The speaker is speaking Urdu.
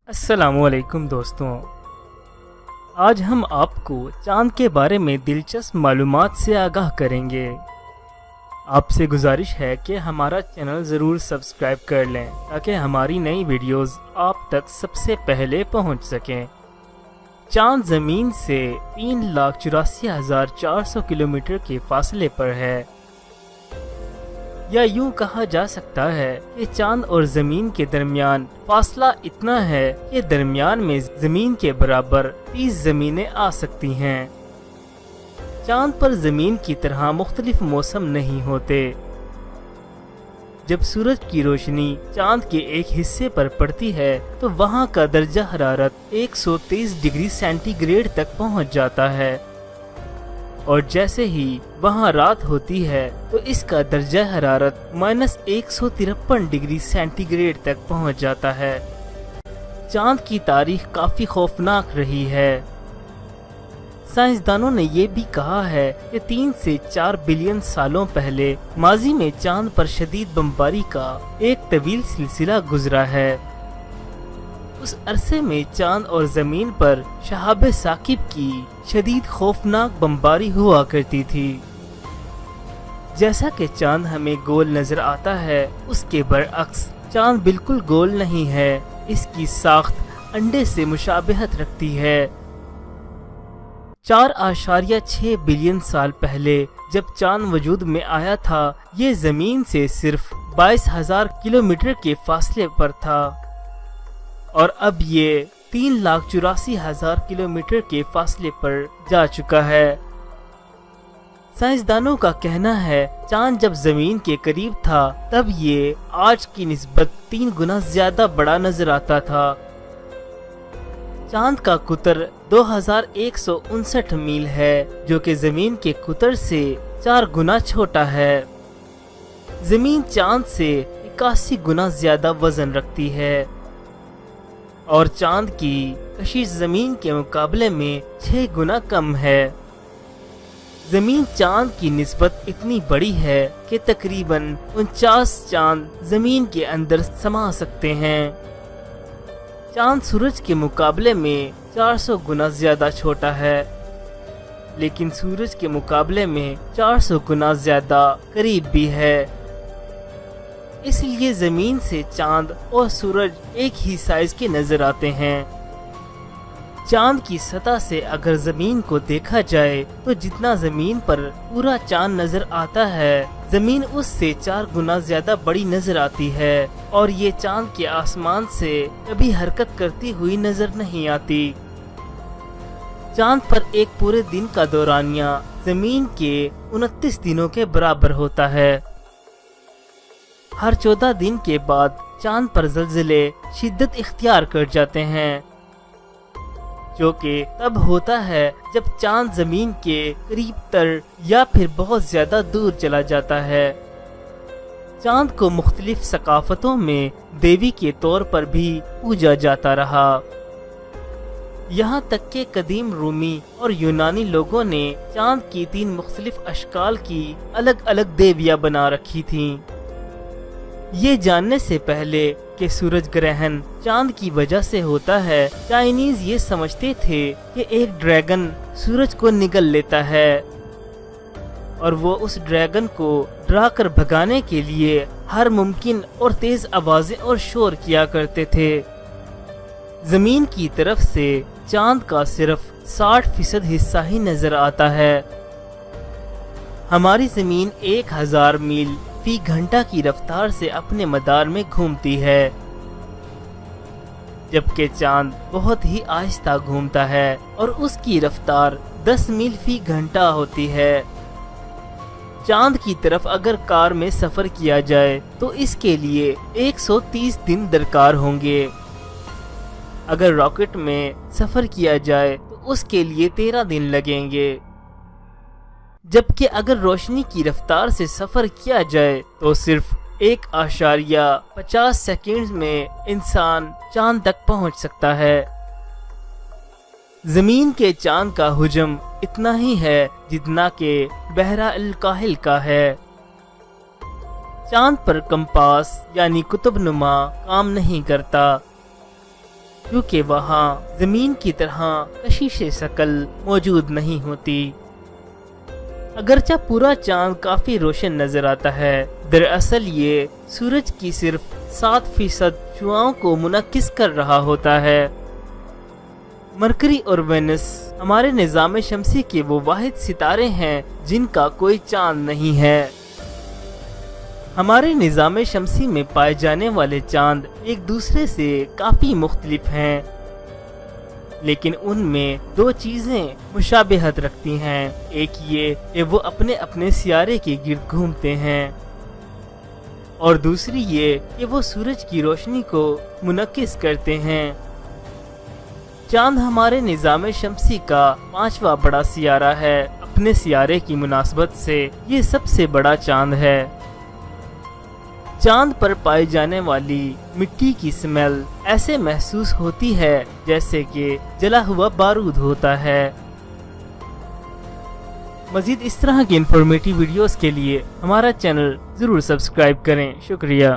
السلام علیکم دوستوں، آج ہم آپ کو چاند کے بارے میں دلچسپ معلومات سے آگاہ کریں گے۔ آپ سے گزارش ہے کہ ہمارا چینل ضرور سبسکرائب کر لیں تاکہ ہماری نئی ویڈیوز آپ تک سب سے پہلے پہنچ سکیں۔ چاند زمین سے 3,84,400 کلومیٹر کے فاصلے پر ہے، یا یوں کہا جا سکتا ہے کہ چاند اور زمین کے درمیان فاصلہ اتنا ہے کہ درمیان میں زمین کے برابر 30 زمینیں آ سکتی ہیں۔ چاند پر زمین کی طرح مختلف موسم نہیں ہوتے۔ جب سورج کی روشنی چاند کے ایک حصے پر پڑتی ہے تو وہاں کا درجہ حرارت 123 ڈگری سینٹی گریڈ تک پہنچ جاتا ہے، اور جیسے ہی وہاں رات ہوتی ہے تو اس کا درجہ حرارت -153 ڈگری سینٹی گریڈ تک پہنچ جاتا ہے۔ چاند کی تاریخ کافی خوفناک رہی ہے۔ سائنسدانوں نے یہ بھی کہا ہے کہ 3 سے 4 بلین سالوں پہلے ماضی میں چاند پر شدید بمباری کا ایک طویل سلسلہ گزرا ہے۔ اس عرصے میں چاند اور زمین پر شہاب ثاقب کی شدید خوفناک بمباری ہوا کرتی تھی۔ جیسا کہ چاند ہمیں گول نظر آتا ہے، اس کے برعکس چاند بالکل گول نہیں ہے۔ اس کی ساخت انڈے سے مشابہت رکھتی ہے۔ 4.6 بلین سال پہلے جب چاند وجود میں آیا تھا، یہ زمین سے صرف 22,000 کلومیٹر کے فاصلے پر تھا، اور اب یہ 3,84,000 کلومیٹر کے فاصلے پر جا چکا ہے۔ سائنسدانوں کا کہنا ہے چاند جب زمین کے قریب تھا تب یہ آج کی نسبت 3 گنا زیادہ بڑا نظر آتا تھا۔ چاند کا قطر 2,159 میل ہے، جو کہ زمین کے قطر سے 4 گنا چھوٹا ہے۔ زمین چاند سے 81 گنا زیادہ وزن رکھتی ہے، اور چاند کی کشش زمین کے مقابلے میں 6 گنا کم ہے۔ زمین چاند کی نسبت اتنی بڑی ہے کہ تقریباً 49 چاند زمین کے اندر سما سکتے ہیں۔ چاند سورج کے مقابلے میں 400 گنا زیادہ چھوٹا ہے، لیکن سورج کے مقابلے میں 400 گنا زیادہ قریب بھی ہے۔ اس لیے زمین سے چاند اور سورج ایک ہی سائز کے نظر آتے ہیں۔ چاند کی سطح سے اگر زمین کو دیکھا جائے تو جتنا زمین پر پورا چاند نظر آتا ہے، زمین اس سے 4 گنا زیادہ بڑی نظر آتی ہے، اور یہ چاند کے آسمان سے کبھی حرکت کرتی ہوئی نظر نہیں آتی۔ چاند پر ایک پورے دن کا دورانیہ زمین کے 29 دنوں کے برابر ہوتا ہے۔ ہر 14 دن کے بعد چاند پر زلزلے شدت اختیار کر جاتے ہیں، جو کہ تب ہوتا ہے جب چاند زمین کے قریب تر یا پھر بہت زیادہ دور چلا جاتا ہے۔ چاند کو مختلف ثقافتوں میں دیوی کے طور پر بھی پوجا جاتا رہا، یہاں تک کہ قدیم رومی اور یونانی لوگوں نے چاند کی 3 مختلف اشکال کی الگ الگ دیویاں بنا رکھی تھیں۔ یہ جاننے سے پہلے کہ سورج گرہن چاند کی وجہ سے ہوتا ہے، چائنیز یہ سمجھتے تھے کہ ایک ڈریگن سورج کو نگل لیتا ہے، اور وہ اس ڈریگن کو ڈرا کر بھگانے کے لیے ہر ممکن اور تیز آوازیں اور شور کیا کرتے تھے۔ زمین کی طرف سے چاند کا صرف 60% حصہ ہی نظر آتا ہے۔ ہماری زمین 1000 میل فی گھنٹہ کی رفتار سے اپنے مدار میں گھومتی ہے، جبکہ چاند بہت ہی آہستہ گھومتا ہے اور اس کی رفتار 10 میل فی گھنٹہ ہوتی ہے۔ چاند کی طرف اگر کار میں سفر کیا جائے تو اس کے لیے 130 دن درکار ہوں گے۔ اگر راکٹ میں سفر کیا جائے تو اس کے لیے 13 دن لگیں گے، جبکہ اگر روشنی کی رفتار سے سفر کیا جائے تو صرف 1.50 سیکنڈ میں انسان چاند تک پہنچ سکتا ہے۔ زمین کے چاند کا حجم اتنا ہی ہے جتنا کہ بحیرہ الکاہل کا ہے۔ چاند پر کمپاس یعنی قطب نما کام نہیں کرتا، کیونکہ وہاں زمین کی طرح کشش شکل موجود نہیں ہوتی۔ اگرچہ پورا چاند کافی روشن نظر آتا ہے، دراصل یہ سورج کی صرف 7% شعاؤں کو منعکس کر رہا ہوتا ہے۔ مرکری اور وینس ہمارے نظام شمسی کے وہ واحد ستارے ہیں جن کا کوئی چاند نہیں ہے۔ ہمارے نظام شمسی میں پائے جانے والے چاند ایک دوسرے سے کافی مختلف ہیں، لیکن ان میں دو چیزیں مشابہت رکھتی ہیں۔ ایک یہ کہ وہ اپنے اپنے سیارے کے گرد گھومتے ہیں، اور دوسری یہ کہ وہ سورج کی روشنی کو منعکس کرتے ہیں۔ چاند ہمارے نظام شمسی کا 5واں بڑا سیارہ ہے۔ اپنے سیارے کی مناسبت سے یہ سب سے بڑا چاند ہے۔ چاند پر پائی جانے والی مٹی کی سمیل ایسے محسوس ہوتی ہے جیسے کہ جلا ہوا بارود ہوتا ہے۔ مزید اس طرح کی انفارمیٹیو ویڈیوز کے لیے ہمارا چینل ضرور سبسکرائب کریں۔ شکریہ۔